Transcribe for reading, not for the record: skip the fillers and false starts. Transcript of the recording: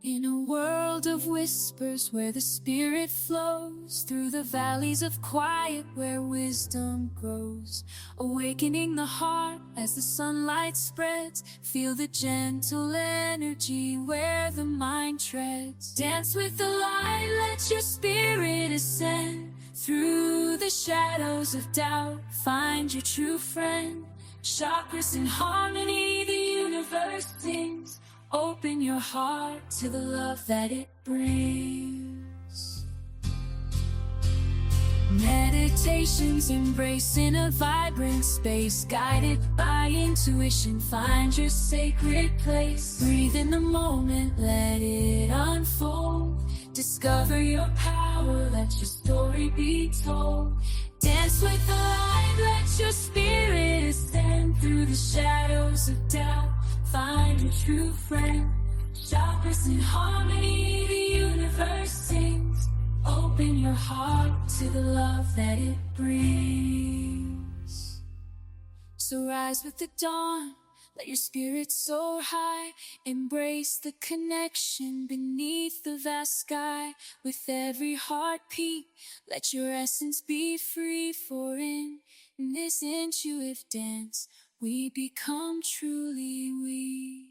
In a world of whispers where the spirit flows, through the valleys of quiet where wisdom grows, awakening the heart as the sunlight spreads, feel the gentle energy where the mind treads. Dance with the light, let your spirit ascend, through the shadows of doubt, find your true friend. Chakras in harmony, the universe sings. Open your heart to the love that it brings. Meditations embracing a vibrant space, guided by intuition, find your sacred place. Breathe in the moment, let it unfold. Discover your power, let your story be told. Dance with the light, let your spirit ascend, through the shadows of doubt, find your true friend. Chakras in harmony, the universe sings. Open your heart to the love that it brings. So rise with the dawn, let your spirit soar high. Embrace the connection beneath the vast sky. With every heartbeat, let your essence be free. For in this intuitive dance, we become truly we.